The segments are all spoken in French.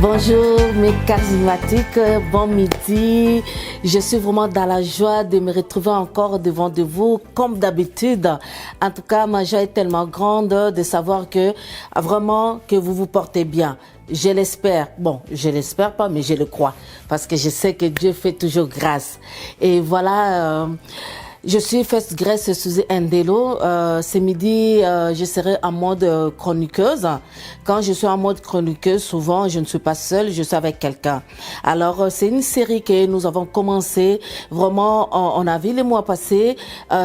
Bonjour mes charismatiques, bon midi. Je suis vraiment dans la joie de me retrouver encore devant de vous comme d'habitude. En tout cas, ma joie est tellement grande de savoir que vraiment que vous vous portez bien. Je l'espère. Bon, je l'espère pas, mais je le crois. Parce que je sais que Dieu fait toujours grâce. Et voilà... je suis First Grace Suzy Ndelo. Ce midi, je serai en mode chroniqueuse. Quand je suis en mode chroniqueuse, souvent, je ne suis pas seule, je suis avec quelqu'un. Alors, c'est une série que nous avons commencé. Vraiment, on a vu les mois passés.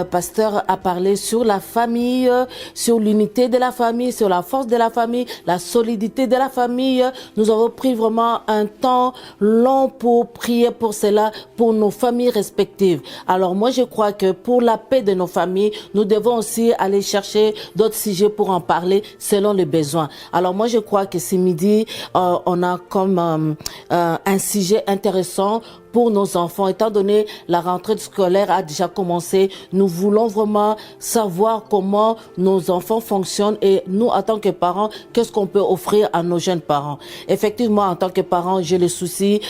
Pasteur a parlé sur la famille, sur l'unité de la famille, sur la force de la famille, la solidité de la famille. Nous avons pris vraiment un temps long pour prier pour cela, pour nos familles respectives. Alors, moi, je crois que pour la paix de nos familles, nous devons aussi aller chercher d'autres sujets pour en parler selon les besoins. Alors moi, je crois que ce midi, on a comme un sujet intéressant pour nos enfants. Étant donné la rentrée scolaire a déjà commencé, nous voulons vraiment savoir comment nos enfants fonctionnent et nous, en tant que parents, qu'est-ce qu'on peut offrir à nos jeunes parents. Effectivement, en tant que parents, j'ai le souci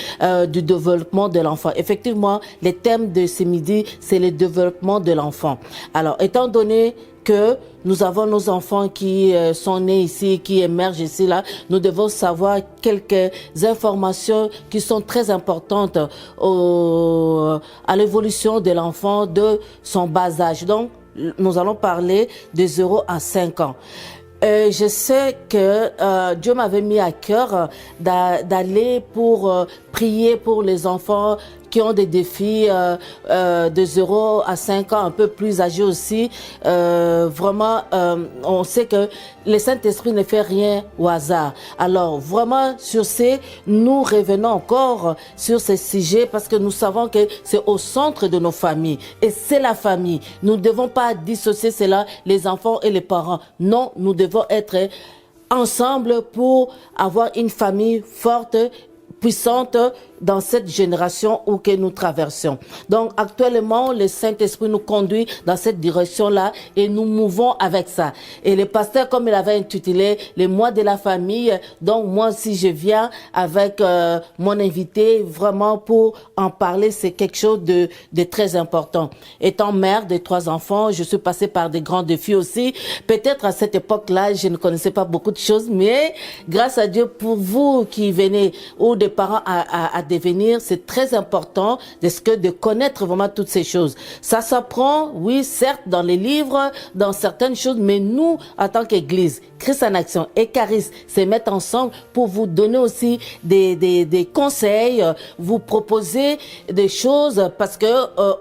du développement de l'enfant. Effectivement, les thèmes de ce midi, c'est le développement de l'enfant. Alors, étant donné que nous avons nos enfants qui sont nés ici, qui émergent ici, là, nous devons savoir quelques informations qui sont très importantes à l'évolution de l'enfant de son bas âge. Donc, nous allons parler de 0 à 5 ans. Je sais que Dieu m'avait mis à cœur d'aller pour prier pour les enfants qui ont des défis de 0 à 5 ans, un peu plus âgés aussi. Vraiment, on sait que le Saint-Esprit ne fait rien au hasard. Alors, vraiment, sur ces, nous revenons encore sur ces sujets parce que nous savons que c'est au centre de nos familles. Et c'est la famille. Nous ne devons pas dissocier cela, les enfants et les parents. Non, nous devons être ensemble pour avoir une famille forte, puissante dans cette génération où que nous traversons. Donc actuellement, le Saint-Esprit nous conduit dans cette direction-là et nous mouvons avec ça. Et le pasteur, comme il avait intitulé les mois de la famille, donc moi aussi je viens avec mon invité vraiment pour en parler, c'est quelque chose de très important. Étant mère de 3 enfants, je suis passée par des grands défis aussi. Peut-être à cette époque-là, je ne connaissais pas beaucoup de choses, mais grâce à Dieu pour vous qui venez ou des parents à devenir, c'est très important de connaître vraiment toutes ces choses. Ça s'apprend, oui, certes, dans les livres, dans certaines choses, mais nous, en tant qu'Église, Christ en Action et Charis, se mettre ensemble pour vous donner aussi des conseils, vous proposer des choses parce que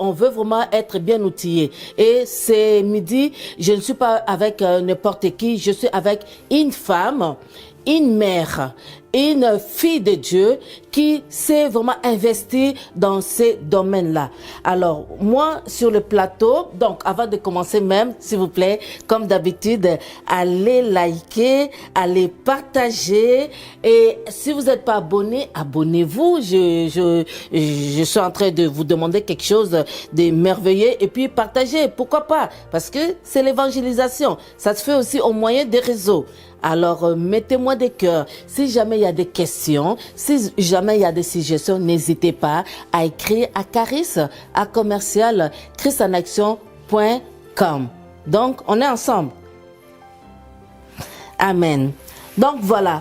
on veut vraiment être bien outillé. Et c'est midi, je ne suis pas avec n'importe qui, je suis avec une femme, une mère, une fille de Dieu qui s'est vraiment investie dans ces domaines-là. Alors, moi, sur le plateau, donc avant de commencer même, s'il vous plaît, comme d'habitude, allez liker, allez partager et si vous n'êtes pas abonné, abonnez-vous. Je suis en train de vous demander quelque chose de merveilleux et puis partagez, pourquoi pas? Parce que c'est l'évangélisation. Ça se fait aussi au moyen des réseaux. Alors, mettez-moi des cœurs. Si jamais il y a des questions, si jamais il y a des suggestions, n'hésitez pas à écrire à Charis, à commercial, christenaction.com. Donc, on est ensemble. Amen. Donc, voilà.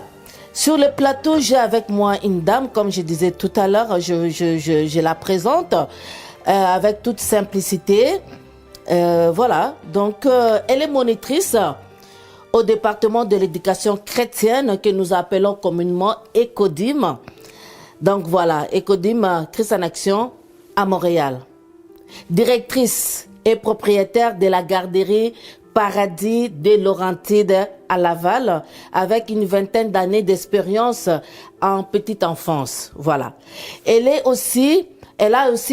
Sur le plateau, j'ai avec moi une dame, comme je disais tout à l'heure, je la présente avec toute simplicité. Voilà. Donc, elle est monitrice au département de l'éducation chrétienne que nous appelons communément ECODIM. Donc voilà, ECODIM, Christ en Action à Montréal. Directrice et propriétaire de la garderie Paradis des Laurentides à Laval, avec une 20aine d'années d'expérience en petite enfance. Voilà. Elle a aussi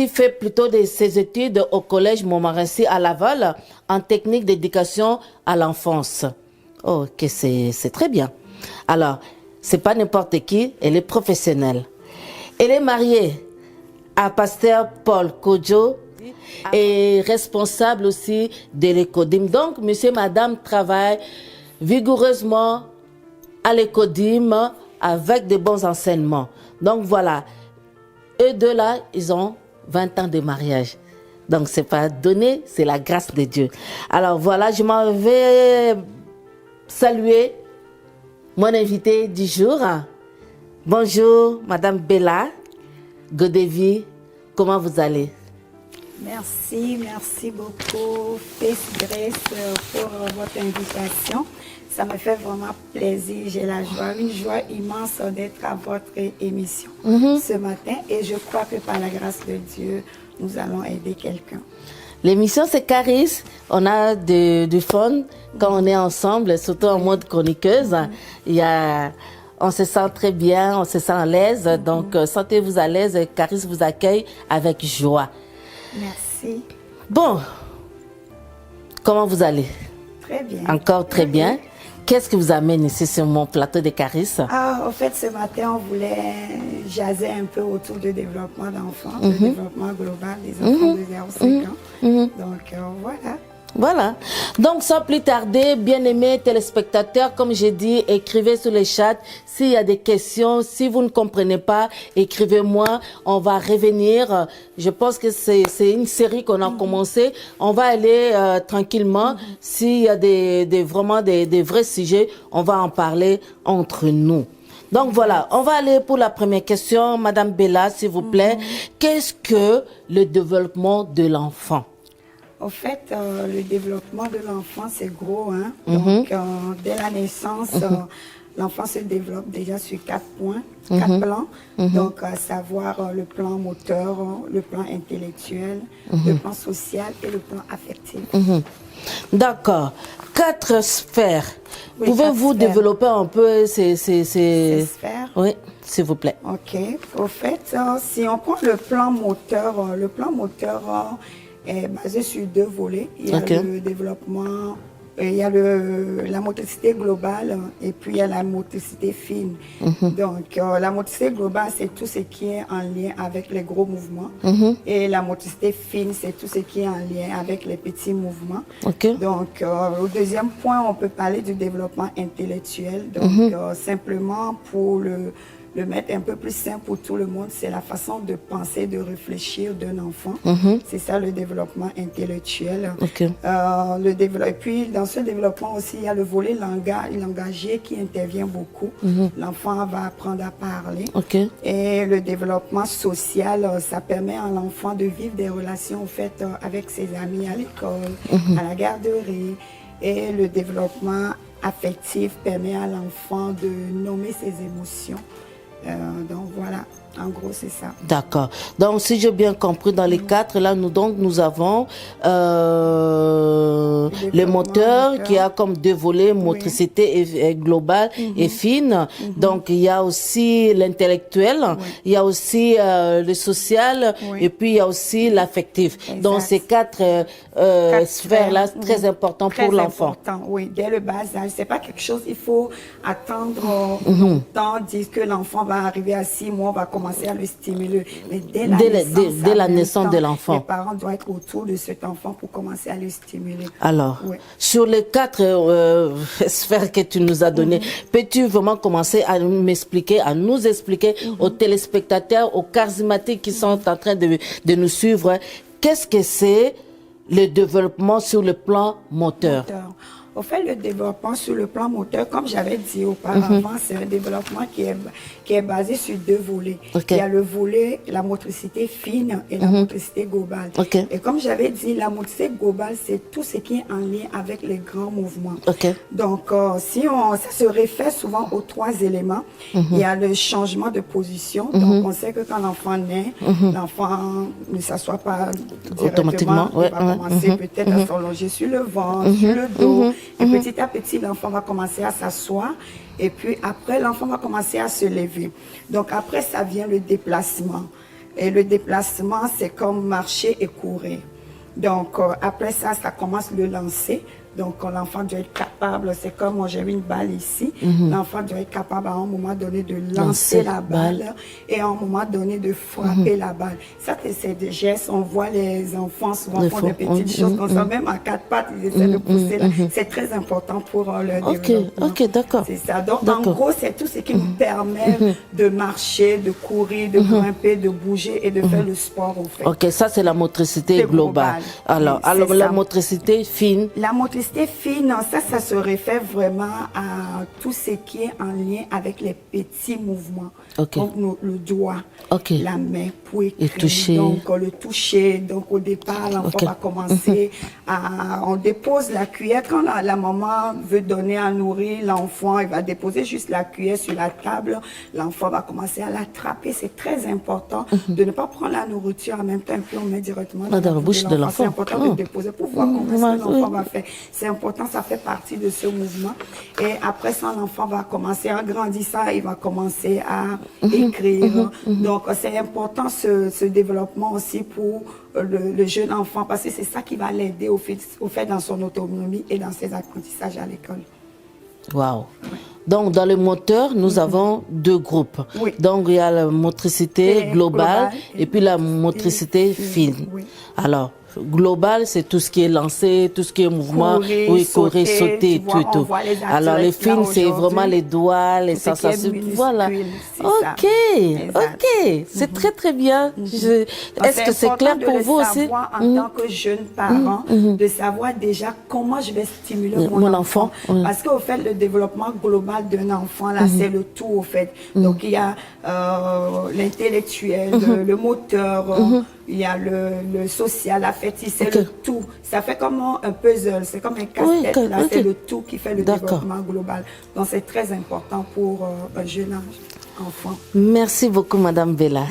fait plutôt ses études au collège Montmorency à Laval en technique d'éducation à l'enfance. Oh, ok, c'est très bien. Alors, c'est pas n'importe qui, elle est professionnelle. Elle est mariée à pasteur Paul Kodjo et responsable aussi de l'ECODIM. Donc, monsieur et madame travaillent vigoureusement à l'ECODIM avec de bons enseignements. Donc voilà, eux deux là, ils ont 20 ans de mariage. Donc c'est pas donné, c'est la grâce de Dieu. Alors voilà, je m'en vais saluer mon invité du jour. Bonjour, Madame Bella Godevi, comment vous allez? Merci beaucoup, Face Grace, pour votre invitation. Ça me fait vraiment plaisir, j'ai la joie, une joie immense d'être à votre émission ce matin. Et je crois que par la grâce de Dieu, nous allons aider quelqu'un. L'émission, c'est Caris. On a du fun quand on est ensemble, surtout en mode chroniqueuse. On se sent très bien, on se sent à l'aise. Donc, sentez-vous à l'aise. Caris vous accueille avec joie. Merci. Bon, comment vous allez? Très bien. Encore très bien. Qu'est-ce qui vous amène ici sur mon plateau de Caris? En fait, ce matin, on voulait jaser un peu autour du développement d'enfants, du développement global des enfants de 0 à 5 ans. Donc, voilà. Voilà. Donc, sans plus tarder, bien-aimés téléspectateurs, comme j'ai dit, écrivez sur les chats. S'il y a des questions, si vous ne comprenez pas, écrivez-moi. On va revenir. Je pense que c'est une série qu'on a commencé. On va aller tranquillement. S'il y a vraiment des vrais sujets, on va en parler entre nous. Donc voilà, on va aller pour la première question. Madame Bella, s'il vous plaît. Qu'est-ce que le développement de l'enfant? Au fait, le développement de l'enfant, c'est gros. Hein? Donc, dès la naissance, l'enfant se développe déjà sur 4 points, 4 plans. Donc, à savoir le plan moteur, le plan intellectuel, le plan social et le plan affectif. D'accord. 4 sphères. Oui, pouvez-vous développer un peu ces sphères? Oui, s'il vous plaît. OK. Au fait, si on prend le plan moteur est basé sur 2 volets. Il y a le développement, il y a la motricité globale et puis il y a la motricité fine. Donc, la motricité globale, c'est tout ce qui est en lien avec les gros mouvements. Et la motricité fine, c'est tout ce qui est en lien avec les petits mouvements. Donc, au deuxième point, on peut parler du développement intellectuel. Donc, simplement pour le mettre un peu plus simple pour tout le monde, c'est la façon de penser, de réfléchir d'un enfant. C'est ça le développement intellectuel. Et puis dans ce développement aussi, il y a le volet langagier qui intervient beaucoup. L'enfant va apprendre à parler. Et le développement social, ça permet à l'enfant de vivre des relations en fait, avec ses amis à l'école, à la garderie. Et le développement affectif permet à l'enfant de nommer ses émotions. Donc voilà, en gros c'est ça. D'accord. Donc si j'ai bien compris, dans les 4 là, nous avons le moteur qui a comme 2 volets, motricité globale et fine. Donc il y a aussi l'intellectuel, il y a aussi le social et puis il y a aussi l'affectif. Donc ces 4 sphères là, très important pour l'enfant. Oui, dès le bas âge, c'est pas quelque chose, il faut attendre longtemps, dire que l'enfant va arriver à 6 mois, on va commencer à le stimuler. Mais dès la naissance de l'enfant, les parents doivent être autour de cet enfant pour commencer à le stimuler. Alors, sur les 4 sphères que tu nous as données, peux-tu vraiment commencer à m'expliquer, à nous expliquer aux téléspectateurs, aux charismatiques qui sont en train de nous suivre, qu'est-ce que c'est le développement sur le plan moteur? Au fait, le développement sur le plan moteur, comme j'avais dit auparavant, c'est un développement qui est basé sur 2 volets. Il y a le volet, la motricité fine et la motricité globale. Et comme j'avais dit, la motricité globale, c'est tout ce qui est en lien avec les grands mouvements. Donc, ça se réfère souvent aux 3 éléments. Il y a le changement de position. Donc, on sait que quand l'enfant naît, l'enfant ne s'assoit pas directement. Il va commencer peut-être à s'allonger sur le ventre, sur le dos. Et petit à petit, l'enfant va commencer à s'asseoir. Et puis après, l'enfant va commencer à se lever. Donc après, ça vient le déplacement. Et le déplacement, c'est comme marcher et courir. Donc après ça, ça commence le lancer. Donc, l'enfant doit être capable, c'est comme moi j'ai une balle ici, l'enfant doit être capable à un moment donné de lancer la balle et à un moment donné de frapper la balle. Ça, c'est des gestes, on voit les enfants souvent font des petites choses comme ça, même à 4 pattes, ils essaient de pousser. C'est très important pour leur développement. Ok, d'accord. C'est ça. Donc, en gros, c'est tout ce qui nous permet de marcher, de courir, de grimper, de bouger et de faire le sport, en fait. Ok, ça, c'est la motricité globale. Alors la motricité fine. La motricité fine, ça se réfère vraiment à tout ce qui est en lien avec les petits mouvements. Donc, le doigt, la main pour écrire. Et toucher. Donc, le toucher. Donc, au départ, l'enfant va commencer on dépose la cuillère. Quand la maman veut donner à nourrir l'enfant, il va déposer juste la cuillère sur la table. L'enfant va commencer à l'attraper. C'est très important de ne pas prendre la nourriture en même temps et puis on met directement dans la bouche de l'enfant. C'est important de déposer pour voir comment l'enfant va faire. C'est important, ça fait partie de ce mouvement. Et après ça, l'enfant va commencer à grandir ça, il va commencer à écrire. Donc, c'est important ce développement aussi pour le jeune enfant parce que c'est ça qui va l'aider au fait dans son autonomie et dans ses apprentissages à l'école. Wow. Donc, dans le moteur, nous avons deux groupes. Oui. Donc, il y a la motricité globale et puis la motricité fine. Oui. Alors, global, c'est tout ce qui est lancé, tout ce qui est mouvement, courir, sauter, tout. Alors, les fines, c'est vraiment les doigts, les sensations. Voilà. Ok. C'est très, très bien. Est-ce que c'est clair pour vous aussi? En tant que jeune parent, de savoir déjà comment je vais stimuler mon enfant. Parce qu'au fait, le développement global d'un enfant, là, c'est le tout, au fait. Donc, il y a l'intellectuel, le moteur, il y a le social, l'affectif, c'est le tout. Ça fait comme un puzzle, c'est comme un casse-tête, là, c'est le tout qui fait le développement global. Donc, c'est très important pour un jeune enfant. Merci beaucoup, Madame Bella.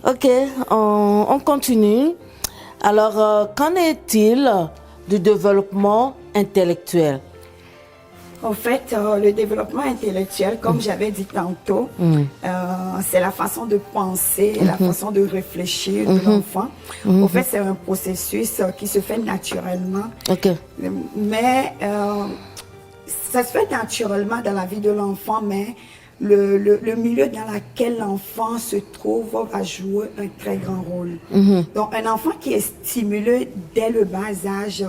Ok, on continue. Alors, qu'en est-il du développement intellectuel? En fait, le développement intellectuel, comme j'avais dit tantôt, c'est la façon de penser, la façon de réfléchir de l'enfant. En fait, c'est un processus qui se fait naturellement. Mais ça se fait naturellement dans la vie de l'enfant, mais le milieu dans lequel l'enfant se trouve va jouer un très grand rôle. Donc, un enfant qui est stimulé dès le bas âge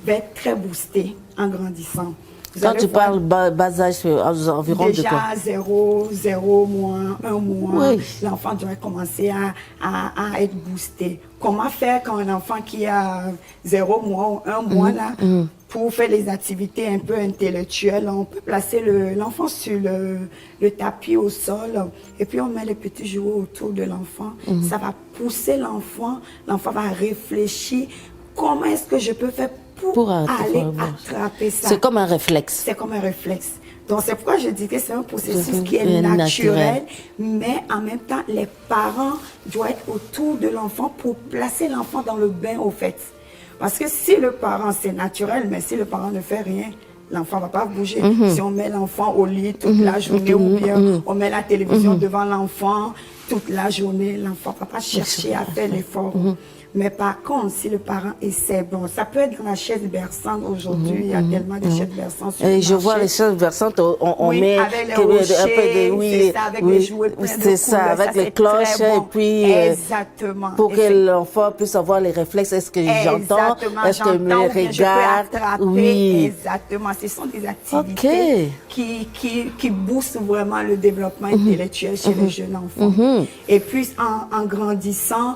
va être très boosté en grandissant. Quand tu parles bas âge, environ déjà de quoi? 0 mois, 1 mois, l'enfant doit commencer à être boosté. Comment faire quand un enfant qui a 0 mois ou 1 mois, là, pour faire les activités un peu intellectuelles, on peut placer l'enfant sur le tapis au sol et puis on met les petits jouets autour de l'enfant. Ça va pousser l'enfant va réfléchir, comment est-ce que je peux faire pour aller attraper ça. C'est comme un réflexe. C'est comme un réflexe. Donc, c'est pourquoi je dis que c'est un processus qui est naturel, mais en même temps, les parents doivent être autour de l'enfant pour placer l'enfant dans le bain, au fait. Parce que si le parent, c'est naturel, mais si le parent ne fait rien, l'enfant ne va pas bouger. Si on met l'enfant au lit toute la journée ou bien on met la télévision devant l'enfant toute la journée, l'enfant ne va pas chercher à faire l'effort. Mais par contre, si le parent essaie, bon, ça peut être dans la chaise berçante aujourd'hui, il y a tellement de chaises berçantes sur le marché. Je vois les chaises berçantes, on met avec les rochers, avec les jouets pleins de c'est ça, avec les cloches, et puis pour que l'enfant puisse avoir les réflexes, est-ce que j'entends, est-ce que je me regarde, exactement, ce sont des activités qui boostent vraiment le développement intellectuel chez les jeunes enfants. Et puis, en grandissant,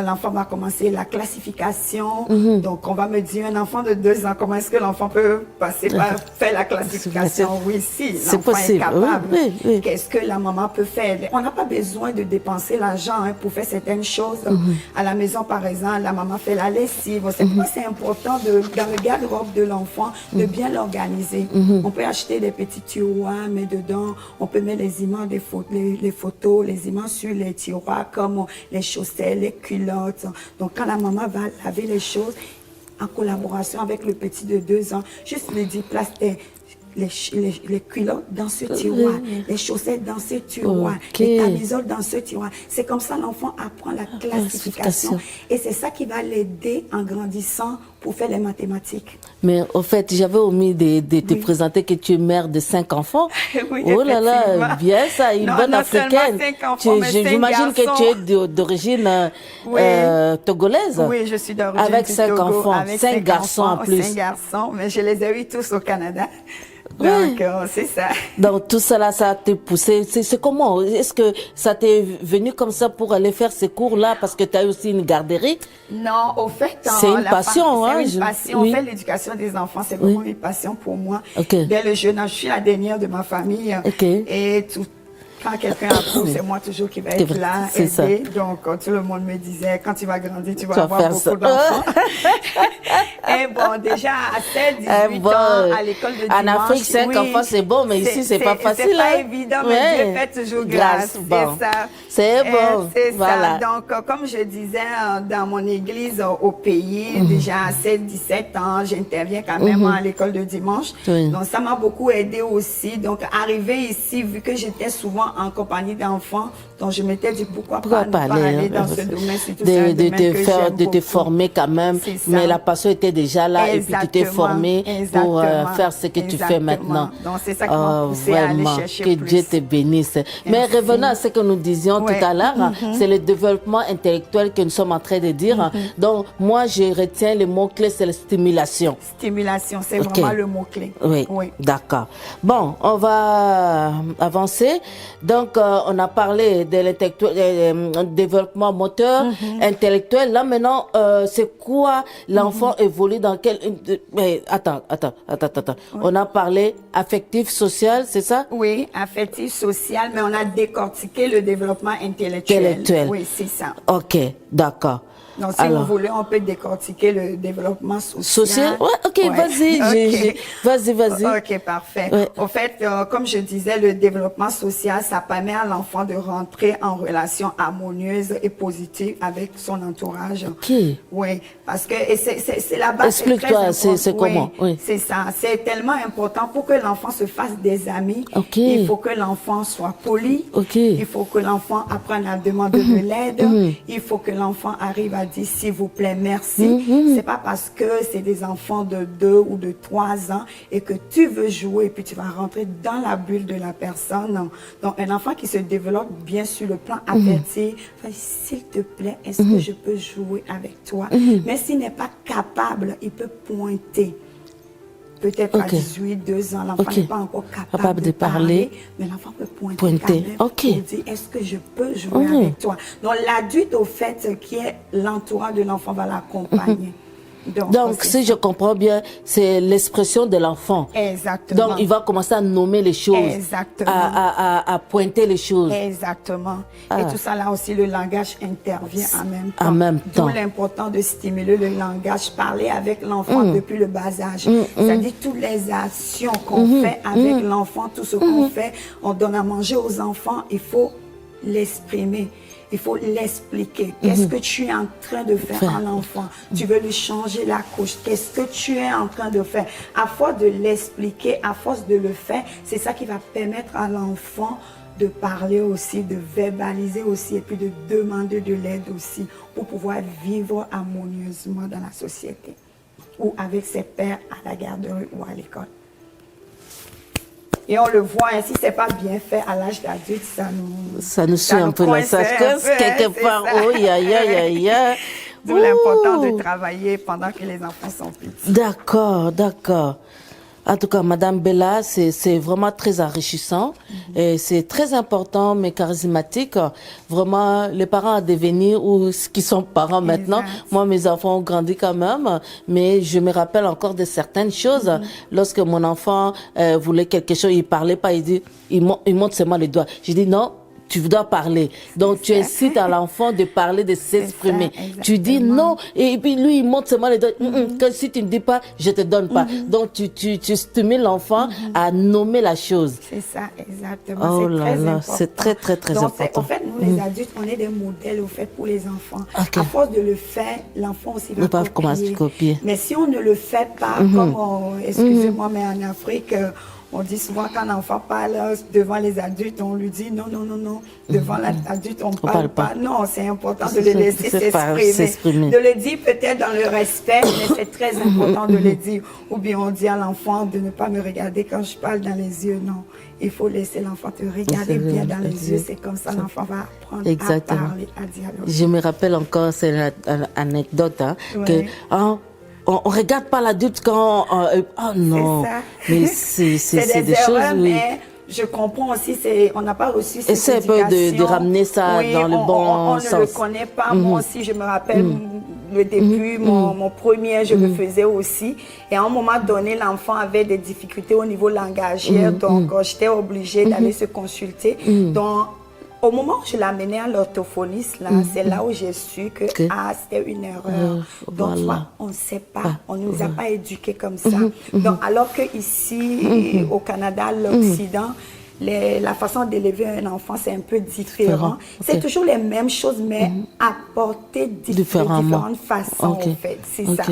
l'enfant va commencer la classification. Donc, on va me dire, un enfant de 2 ans, comment est-ce que l'enfant peut passer par faire la classification? Oui, si, l'enfant est capable. Qu'est-ce que la maman peut faire? On n'a pas besoin de dépenser l'argent pour faire certaines choses. À la maison, par exemple, la maman fait la lessive. C'est pourquoi c'est important, dans le garde-robe de l'enfant, de bien l'organiser. On peut acheter des petits tiroirs, mais dedans, on peut mettre les images, les photos, les images sur les tiroirs, comme les chaussettes, les culottes. Donc, quand la maman va laver les choses, en collaboration avec le petit de 2 ans, juste lui dire, place les culottes dans ce tiroir, les chaussettes dans ce tiroir, les camisoles dans ce tiroir. C'est comme ça l'enfant apprend la classification. Et c'est ça qui va l'aider en grandissant pour faire les mathématiques. Mais au fait, j'avais omis de te présenter que tu es mère de 5 enfants. Oui, oh là là, bien ça, une bonne africaine. J'imagine que tu es d'origine togolaise. Oui, je suis d'origine avec 5 enfants, avec 5 garçons en plus. 5 garçons, mais je les ai eu tous au Canada. Donc, c'est ça. Donc, tout cela, ça t'a poussé. C'est comment? Est-ce que ça t'est venu comme ça pour aller faire ces cours-là parce que tu as aussi une garderie? Non, au fait, c'est une passion. C'est une passion. Oui. En fait, l'éducation des enfants, c'est vraiment une passion pour moi. Dès le jeune âge, je suis la dernière de ma famille. Et quand quelqu'un apprend, c'est moi toujours qui va être là, aider. Donc, tout le monde me disait, quand tu vas grandir, tu vas avoir beaucoup d'enfants. Et bon, déjà, à 7, 18 ans, à l'école de dimanche. En Afrique, 5 enfants, c'est bon, mais ici, c'est pas facile. C'est pas évident, mais Dieu fait toujours grâce. C'est ça. C'est bon. C'est ça. Donc, comme je disais, dans mon église au pays, déjà à 7, 17 ans, j'interviens quand même à l'école de dimanche. Donc, ça m'a beaucoup aidé aussi. Donc, arrivé ici, vu que j'étais souvent en compagnie d'enfants, donc je m'étais dit pourquoi pas aller dans ce domaine, de te former quand même, mais la passion était déjà là. Exactement, et puis tu t'es formé pour faire ce que tu fais maintenant. Donc c'est ça qui m'a poussé à aller chercher que Dieu te bénisse. Mais revenons à ce que nous disions tout à l'heure, c'est le développement intellectuel que nous sommes en train de dire. Donc moi je retiens le mot-clé, c'est la stimulation. Stimulation, c'est vraiment le mot-clé. Oui. D'accord. Bon, on va avancer. Donc on a parlé de développement moteur, intellectuel. Là maintenant, c'est quoi l'enfant évolue dans quel... Mais attends. On a parlé affectif, social, c'est ça? Oui, affectif, social, mais on a décortiqué le développement intellectuel. Oui, c'est ça. Ok, d'accord. Donc, si vous voulez, on peut décortiquer le développement social. Social? Ouais, ok, vas-y. Vas-y. Ok, parfait. Au fait, comme je disais, le développement social, ça permet à l'enfant de rentrer en relation harmonieuse et positive avec son entourage. Ok. Oui, parce que c'est la base. Explique-toi, c'est comment? Oui. C'est ça. C'est tellement important pour que l'enfant se fasse des amis. Il faut que l'enfant soit poli. Il faut que l'enfant apprenne à demander de l'aide. Il faut que l'enfant arrive à dire s'il vous plaît, merci. C'est pas parce que c'est des enfants de 2 ou de 3 ans et que tu veux jouer et puis tu vas rentrer dans la bulle de la personne. Donc, un enfant qui se développe bien sur le plan affectif, s'il te plaît, est-ce que je peux jouer avec toi? Mais s'il n'est pas capable, il peut pointer. Peut-être à 18, 2 ans, l'enfant n'est pas encore capable de parler, mais l'enfant peut pointer. Pour dire, est-ce que je peux jouer avec toi? Donc, l'adulte, au fait, qui est l'entourage de l'enfant, va l'accompagner. Donc si je comprends bien, c'est l'expression de l'enfant. Exactement. Donc, il va commencer à nommer les choses. Exactement. À pointer les choses. Exactement. Et tout ça, là aussi, le langage intervient en même temps. En même temps. D'où l'important de stimuler le langage, parler avec l'enfant depuis le bas âge. C'est-à-dire, toutes les actions qu'on fait avec l'enfant, tout ce qu'on fait, on donne à manger aux enfants, il faut l'exprimer. Il faut l'expliquer. Qu'est-ce que tu es en train de faire à l'enfant? Tu veux lui changer la couche. Qu'est-ce que tu es en train de faire? À force de l'expliquer, à force de le faire, c'est ça qui va permettre à l'enfant de parler aussi, de verbaliser aussi et puis de demander de l'aide aussi pour pouvoir vivre harmonieusement dans la société ou avec ses pairs à la garderie ou à l'école. Et on le voit, si c'est pas bien fait à l'âge d'adulte, ça nous suit un peu là. Ça se casse quelque part. Oh, ya. D'où l'important de travailler pendant que les enfants sont petits. D'accord. En tout cas, Madame Bella, c'est vraiment très enrichissant et c'est très important, mais charismatique. Vraiment, les parents à devenir ou ceux qui sont parents maintenant. Moi, mes enfants ont grandi quand même, mais je me rappelle encore de certaines choses. Lorsque mon enfant voulait quelque chose, il parlait pas, il monte seulement les doigts. J'ai dit non. Tu dois parler. Donc, tu incites à l'enfant de parler, de s'exprimer. Tu dis non. Et puis, lui, il monte seulement les doigts. Que si tu ne dis pas, je te donne pas. Donc, tu stimules l'enfant à nommer la chose. C'est ça, exactement. Oh là là, c'est très important. En fait, nous, les adultes, on est des modèles, au fait, pour les enfants. À force de le faire, l'enfant aussi va copier. Mais si on ne le fait pas, comme, excusez-moi, mais en Afrique, On dit souvent quand l'enfant parle devant les adultes, on lui dit non, non, non, non. Devant l'adulte, on ne parle pas. Non, c'est important de le laisser s'exprimer. De le dire peut-être dans le respect, mais c'est très important de le dire. Ou bien on dit à l'enfant de ne pas me regarder quand je parle dans les yeux. Non, il faut laisser l'enfant te regarder bien dans les yeux. C'est comme ça l'enfant va apprendre à parler, à dialoguer. Je me rappelle encore, c'est une anecdote, que... on ne regarde pas l'adulte quand... oh non, mais c'est des choses... Mais je comprends aussi, on n'a pas reçu cette essaie éducation. Un peu de ramener ça dans le bon sens. On ne le connaît pas. Moi aussi, je me rappelle le début, mon premier, je le faisais aussi. Et à un moment donné, l'enfant avait des difficultés au niveau langagier. Donc, j'étais obligée d'aller se consulter. Donc, au moment où je l'amenais à l'orthophoniste, là, c'est là où j'ai su que c'était une erreur. Donc, on ne sait pas, on ne nous a pas éduqués comme ça. Donc, alors que ici, au Canada, l'Occident, la façon d'élever un enfant, c'est un peu différent. C'est toujours les mêmes choses, mais apportées de différentes façons, en fait. C'est ça.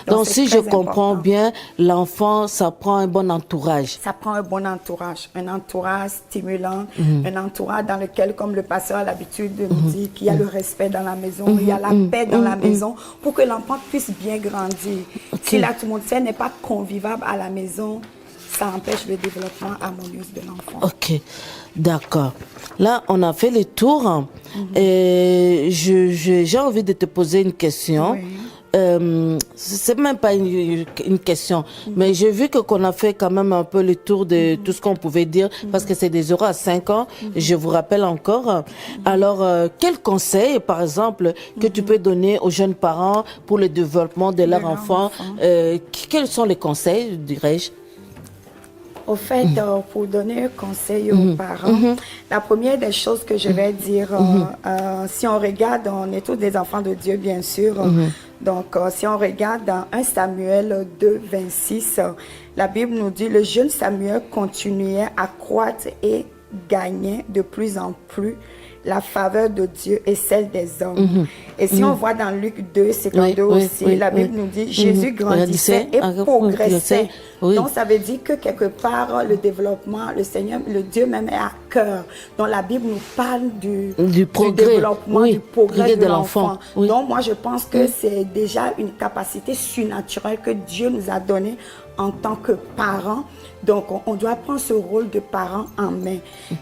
Donc si je comprends bien, l'enfant, ça prend un bon entourage. Ça prend un bon entourage. Un entourage stimulant, un entourage dans lequel, comme le pasteur a l'habitude de nous dire, qu'il y a le respect dans la maison, il y a la paix dans la maison, pour que l'enfant puisse bien grandir. Si l'atmosphère n'est pas convivable à la maison, ça empêche le développement harmonieux de l'enfant. Ok, d'accord. Là, on a fait le tour. Et j'ai envie de te poser une question. C'est même pas une question, mais j'ai vu qu'on a fait quand même un peu le tour de tout ce qu'on pouvait dire, parce que c'est des euros à 5 ans, je vous rappelle encore. Alors, quel conseil, par exemple, que tu peux donner aux jeunes parents pour le développement de leur enfant? Quels sont les conseils, dirais-je? Au fait, pour donner un conseil aux parents, la première des choses que je vais dire, si on regarde, on est tous des enfants de Dieu, bien sûr. Donc, si on regarde dans 1 Samuel 2, 26, la Bible nous dit, le jeune Samuel continuait à croître et gagnait de plus en plus la faveur de Dieu et celle des hommes. Et si on voit dans Luc 2, 52 aussi, la Bible nous dit Jésus grandissait et progressait. Donc ça veut dire que quelque part le développement, le Seigneur, le Dieu même est à cœur. Donc la Bible nous parle du progrès, du développement, du progrès de l'enfant. Donc moi je pense que c'est déjà une capacité surnaturelle que Dieu nous a donnée en tant que parents. Donc, on doit prendre ce rôle de parent en main.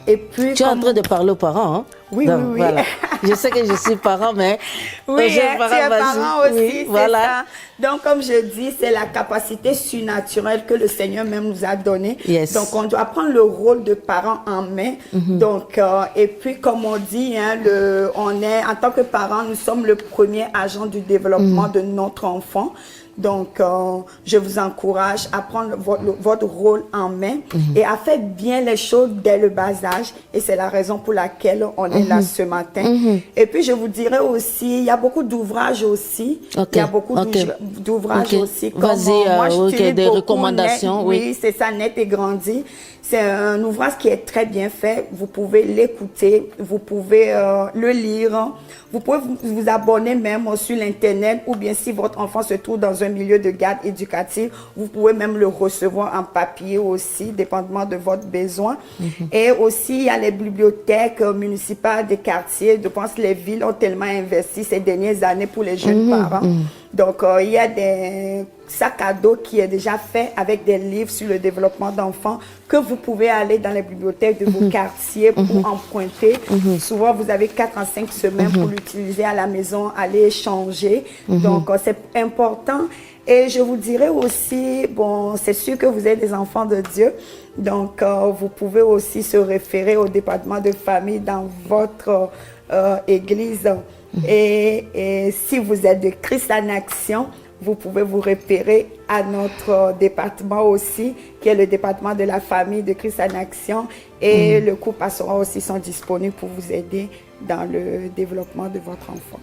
Et puis, tu es en train de parler aux parents, hein? Oui, donc, oui. Voilà. Je sais que je suis parent, mais... Oui, tu es parent aussi, c'est ça. Donc, comme je dis, c'est la capacité surnaturelle que le Seigneur même nous a donnée. Donc, on doit prendre le rôle de parent en main. Donc, et puis, comme on dit, hein, en tant que parent, nous sommes le premier agent du développement de notre enfant. Donc, je vous encourage à prendre votre rôle en main et à faire bien les choses dès le bas âge. Et c'est la raison pour laquelle on est là ce matin. Et puis, je vous dirais aussi, il y a beaucoup d'ouvrages aussi. Il y a beaucoup d'ouvrages aussi. Comme moi, j'utilise des recommandations. Oui, c'est ça, Net et Grandi. C'est un ouvrage qui est très bien fait. Vous pouvez l'écouter, vous pouvez le lire, vous pouvez vous abonner même sur l'Internet, ou bien si votre enfant se trouve dans un milieu de garde éducative, vous pouvez même le recevoir en papier aussi, dépendamment de votre besoin. Et aussi, il y a les bibliothèques municipales des quartiers. Je pense que les villes ont tellement investi ces dernières années pour les jeunes parents. Donc, il y a des sacs à dos qui est déjà fait avec des livres sur le développement d'enfants que vous pouvez aller dans les bibliothèques de vos quartiers pour emprunter. Souvent, vous avez 4 à 5 semaines pour l'utiliser à la maison, aller échanger. Donc, c'est important. Et je vous dirais aussi, bon, c'est sûr que vous êtes des enfants de Dieu. Donc, vous pouvez aussi se référer au département de famille dans votre église. Et si vous êtes de Christ en Action, vous pouvez vous référer à notre département aussi, qui est le département de la famille de Christ en Action. Et le cours pastoral aussi sont disponibles pour vous aider dans le développement de votre enfant.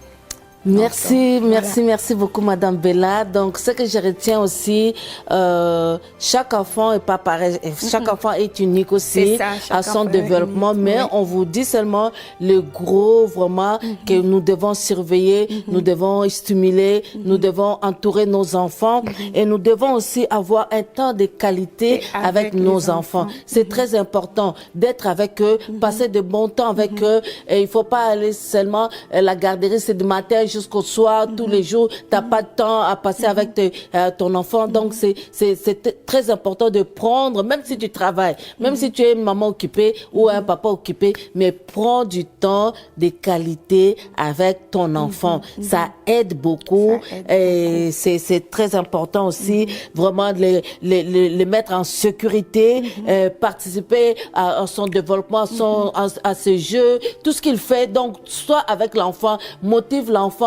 Merci, merci beaucoup, Madame Bella. Donc, ce que je retiens aussi, chaque enfant est pas pareil, chaque enfant est unique aussi à son développement, mais on vous dit seulement le gros, vraiment, que nous devons surveiller, nous devons stimuler, nous devons entourer nos enfants et nous devons aussi avoir un temps de qualité avec nos enfants. C'est très important d'être avec eux, passer de bons temps avec eux, et il faut pas aller seulement la garderie, c'est du matin jusqu'au soir, tous les jours, t'as pas de temps à passer avec ton enfant. Donc, c'est très important de prendre, même si tu travailles, même si tu es une maman occupée ou un papa occupé, mais prends du temps de qualité avec ton enfant. Ça aide beaucoup et c'est très important aussi, vraiment, de les mettre en sécurité, participer à son développement, à ses jeux, tout ce qu'il fait. Donc, soit avec l'enfant, motive l'enfant,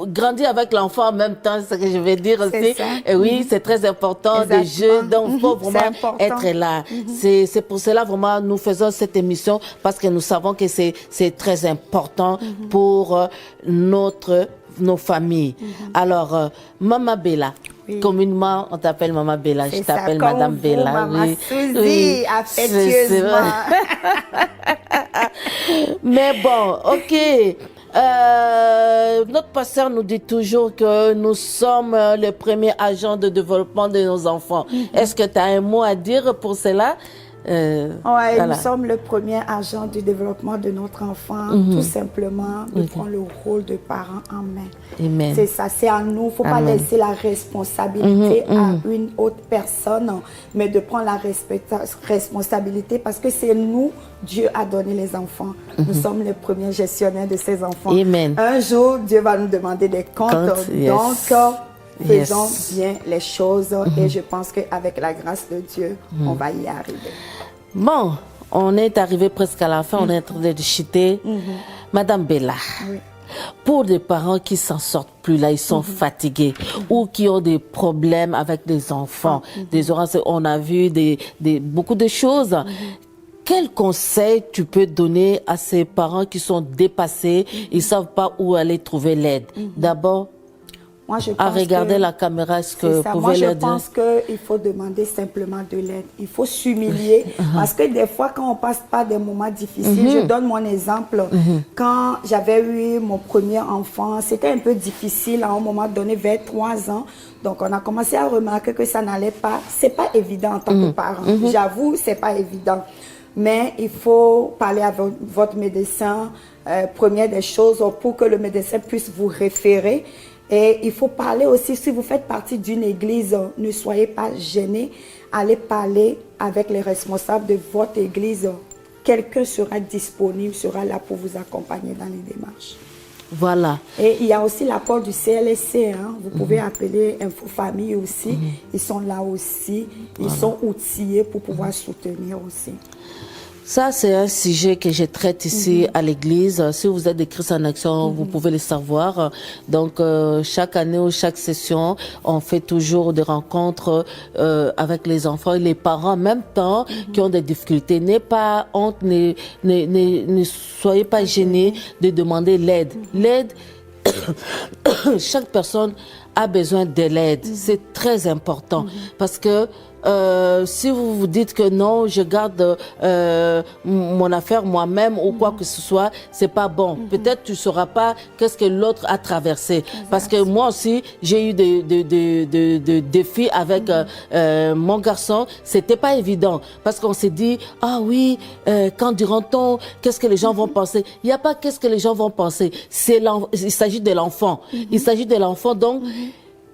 grandir avec l'enfant en même temps, c'est ce que je vais dire aussi. Et oui, c'est très important, des jeux, donc il faut vraiment être là. C'est pour cela vraiment nous faisons cette émission, parce que nous savons que c'est très important pour nos familles. Alors, Mama Bella. Communément, on t'appelle Mama Bella. Je t'appelle Madame Bella. Maman Suzy, affectueusement. Mais bon, ok. Notre pasteur nous dit toujours que nous sommes les premiers agents de développement de nos enfants. Est-ce que tu as un mot à dire pour cela? Voilà. Nous sommes le premier agent du développement de notre enfant, tout simplement de prendre le rôle de parents en main. Amen. C'est ça, c'est à nous. Il ne faut pas laisser la responsabilité à une autre personne, mais de prendre la responsabilité, parce que c'est nous, Dieu a donné les enfants. Nous sommes les premiers gestionnaires de ces enfants. Amen. Un jour, Dieu va nous demander des comptes. Donc, faisons bien les choses et je pense qu'avec la grâce de Dieu, on va y arriver. Bon, on est arrivé presque à la fin, on est en train de chuter. Madame Bella, pour des parents qui s'en sortent plus là, ils sont fatigués ou qui ont des problèmes avec des enfants, on a vu beaucoup de choses. Quel conseil tu peux donner à ces parents qui sont dépassés, ils ne savent pas où aller trouver l'aide? D'abord, moi, je pense à regarder la caméra, est-ce que vous pouvez Moi, je l'aider? pense qu'il faut demander simplement de l'aide. Il faut s'humilier parce que des fois, quand on passe par des moments difficiles, je donne mon exemple. Quand j'avais eu mon premier enfant, c'était un peu difficile à un moment donné, vers 3 ans. Donc, on a commencé à remarquer que ça n'allait pas. C'est pas évident en tant que parent. J'avoue, c'est pas évident. Mais il faut parler avec votre médecin, première des choses, pour que le médecin puisse vous référer. Et il faut parler aussi, si vous faites partie d'une église, ne soyez pas gênés. Allez parler avec les responsables de votre église. Quelqu'un sera disponible, sera là pour vous accompagner dans les démarches. Voilà. Et il y a aussi l'apport du CLSC. Vous pouvez appeler Info Famille aussi. Ils sont là aussi. Ils sont outillés pour pouvoir soutenir aussi. Ça, c'est un sujet que je traite ici à l'église. Si vous êtes des Christ en action, vous pouvez le savoir. Donc, chaque année ou chaque session, on fait toujours des rencontres avec les enfants et les parents en même temps qui ont des difficultés. N'ayez pas honte, ne soyez pas gênés de demander l'aide. L'aide, chaque personne a besoin de l'aide. C'est très important parce que si vous vous dites que non, je garde mon affaire moi-même ou quoi que ce soit, c'est pas bon. Peut-être tu sauras pas qu'est-ce que l'autre a traversé. Parce que moi aussi, j'ai eu des défis avec mon garçon. C'était pas évident parce qu'on s'est dit ah oui, quand dira-t-on, qu'est-ce que les gens vont penser? Il n'y a pas qu'est-ce que les gens vont penser. Il s'agit de l'enfant. Il s'agit de l'enfant, donc.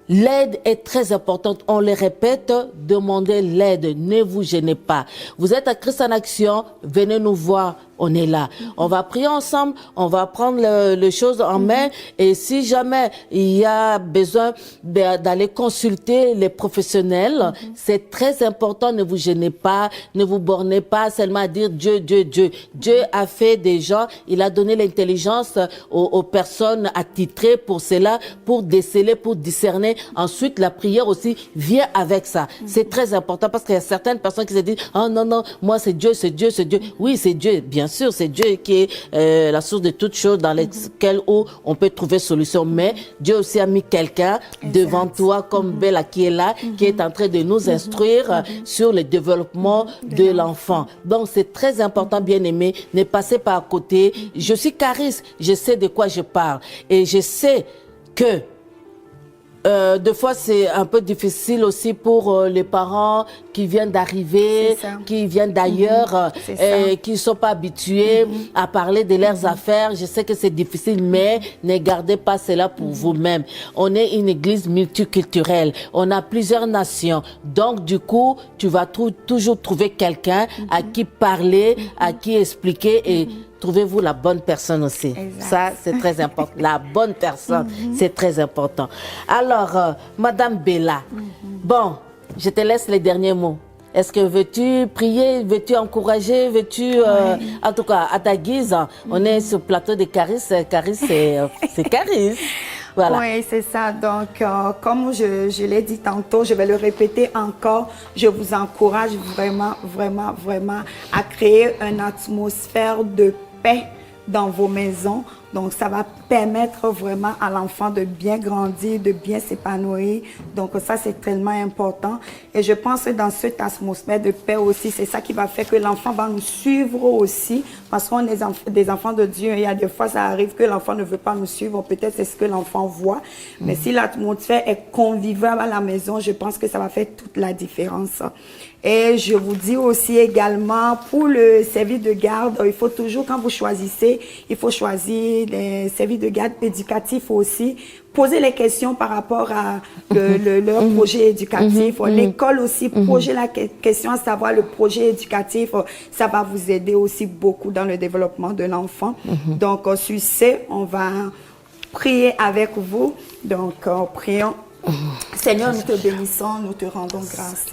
L'aide est très importante. On le répète, demandez l'aide. Ne vous gênez pas. Vous êtes à Christ en Action, venez nous voir. On est là. On va prier ensemble, on va prendre les choses en main et si jamais il y a besoin d'aller consulter les professionnels, c'est très important, ne vous gênez pas, ne vous bornez pas seulement à dire Dieu, Dieu, Dieu. Dieu a fait des gens, il a donné l'intelligence aux personnes attitrées pour cela, pour déceler, pour discerner. Ensuite, la prière aussi vient avec ça. C'est très important parce qu'il y a certaines personnes qui se disent, oh non, non, moi c'est Dieu, c'est Dieu, c'est Dieu. Oui, c'est Dieu, bien bien sûr, c'est Dieu qui est la source de toutes choses dans lesquelles on peut trouver solution. Mais Dieu aussi a mis quelqu'un devant toi comme Bella qui est là, qui est en train de nous instruire sur le développement de l'enfant. Donc c'est très important, bien aimé, ne passez pas à côté. Je suis Caris, je sais de quoi je parle et je sais que des fois, c'est un peu difficile aussi pour les parents qui viennent d'arriver, qui viennent d'ailleurs, qui ne sont pas habitués à parler de leurs affaires. Je sais que c'est difficile, mais ne gardez pas cela pour vous-même. On est une église multiculturelle. On a plusieurs nations. Donc, du coup, tu vas toujours trouver quelqu'un à qui parler, à qui expliquer et trouvez-vous la bonne personne aussi. Exact. Ça, c'est très important. La bonne personne, c'est très important. Alors, Madame Bella, bon, je te laisse les derniers mots. Est-ce que veux-tu prier, veux-tu encourager, veux-tu, en tout cas, à ta guise, on est sur le plateau de Caris. Caris, c'est Caris. Voilà. Oui, c'est ça. Donc, comme je l'ai dit tantôt, je vais le répéter encore, je vous encourage vraiment, vraiment, vraiment à créer une atmosphère de paix dans vos maisons. Donc, ça va permettre vraiment à l'enfant de bien grandir, de bien s'épanouir. Donc, ça, c'est tellement important. Et je pense que dans cette atmosphère de paix aussi, c'est ça qui va faire que l'enfant va nous suivre aussi. Parce qu'on est des enfants de Dieu. Il y a des fois, ça arrive que l'enfant ne veut pas nous suivre. Peut-être c'est ce que l'enfant voit. Mais si l'atmosphère est conviviale à la maison, je pense que ça va faire toute la différence. Et je vous dis aussi également, pour le service de garde, il faut toujours, quand vous choisissez, il faut choisir des services de garde éducatifs aussi. Poser les questions par rapport à leur projet éducatif. L'école aussi, poser la question à savoir le projet éducatif. Ça va vous aider aussi beaucoup dans le développement de l'enfant. Donc, sur ce, on va prier avec vous. Donc, prions. Seigneur, nous te bénissons, nous te rendons grâce.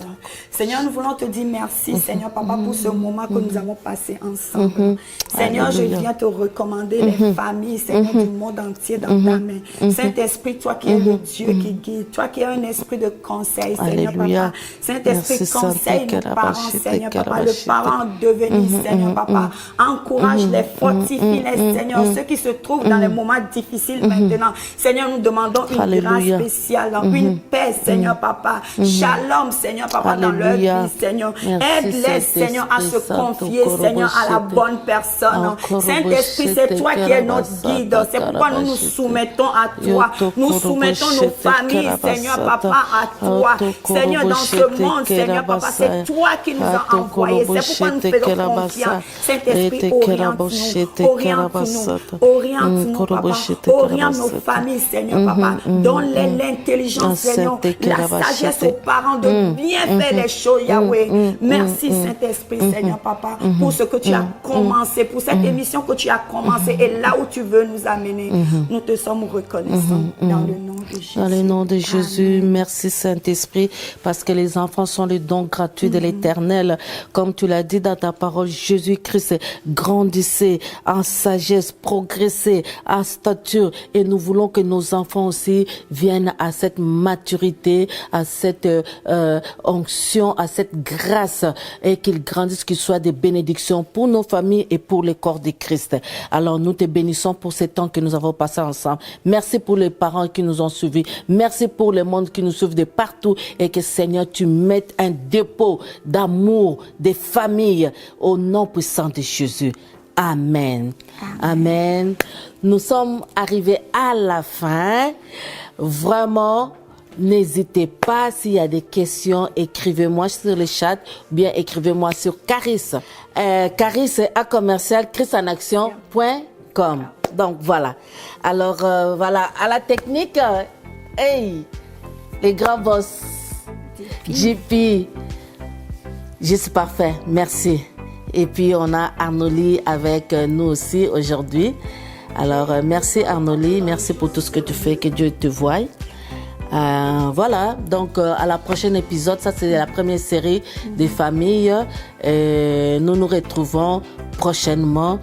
Seigneur, nous voulons te dire merci, Seigneur, Papa, pour ce moment que nous avons passé ensemble. Seigneur, je viens te recommander les familles, Seigneur, du monde entier dans ta main. Saint-Esprit, toi qui es le Dieu qui guide, toi qui as un esprit de conseil, Seigneur, Papa. Saint-Esprit, conseille nos parents, Seigneur, Papa, le parent devenir, Seigneur, Papa. Encourage-les, fortifie-les, Seigneur, ceux qui se trouvent dans les moments difficiles maintenant. Seigneur, nous demandons une grâce spéciale, une paix, Seigneur, Papa. Shalom, Seigneur, Papa, dans leur vie, Seigneur. Aide-les, Seigneur, à se confier, Seigneur, à la bonne personne. Saint-Esprit, c'est toi qui es notre guide. C'est pourquoi nous nous soumettons à toi. Nous soumettons nos familles, Seigneur, Papa, à toi. Seigneur, dans ce monde, Seigneur, Papa, c'est toi qui nous as envoyés. C'est pourquoi nous faisons confiance. Saint-Esprit, oriente-nous, oriente-nous, oriente-nous, Papa. Oriente nos familles, Seigneur, Papa. Donne-les l'intelligence, Seigneur, la sagesse aux parents de bien faire les choses, Yahweh. Merci, Saint-Esprit, Seigneur, Papa, pour ce que tu as commencé, pour cette émission que tu as commencé et là où tu veux nous amener. Nous te sommes reconnaissants dans le nom de Jésus. Dans le nom de Jésus, merci Saint-Esprit, parce que les enfants sont le don gratuit de l'Éternel. Comme tu l'as dit dans ta parole, Jésus-Christ, grandissez en sagesse, progressez en stature, et nous voulons que nos enfants aussi viennent à cette maturité, à cette onction, à cette grâce, et qu'ils grandissent, qu'ils soient des bénédictions pour nos familles et pour le corps de Christ. Alors nous te bénissons pour ces temps que nous avons passés ensemble. Merci pour les parents qui nous ont suivis. Merci pour le monde qui nous suivent de partout, et que Seigneur, tu mettes un dépôt d'amour des familles au nom puissant de Jésus. Amen. Amen. Nous sommes arrivés à la fin. Vraiment, n'hésitez pas, s'il y a des questions, écrivez-moi sur le chat, ou bien écrivez-moi sur Caris. Caris à commercial christanaction.com. Donc voilà. Alors voilà, à la technique, hey, les grands boss, JP, juste parfait, merci. Et puis on a Arnoli avec nous aussi aujourd'hui. Alors merci Arnoli, merci pour tout ce que tu fais, que Dieu te voie. Voilà, donc à la prochaine épisode, ça c'est la première série des familles. Nous nous retrouvons prochainement,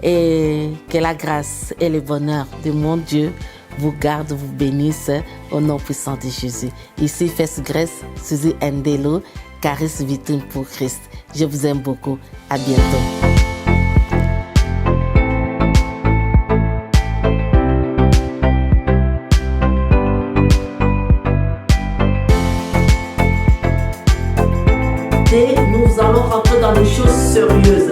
et que la grâce et le bonheur de mon Dieu vous garde, vous bénisse au nom puissant de Jésus. Ici Fes Grèce, Suzy Ndelo, Caris Vitune pour Christ. Je vous aime beaucoup. À bientôt. allons rentrer dans les choses sérieuses.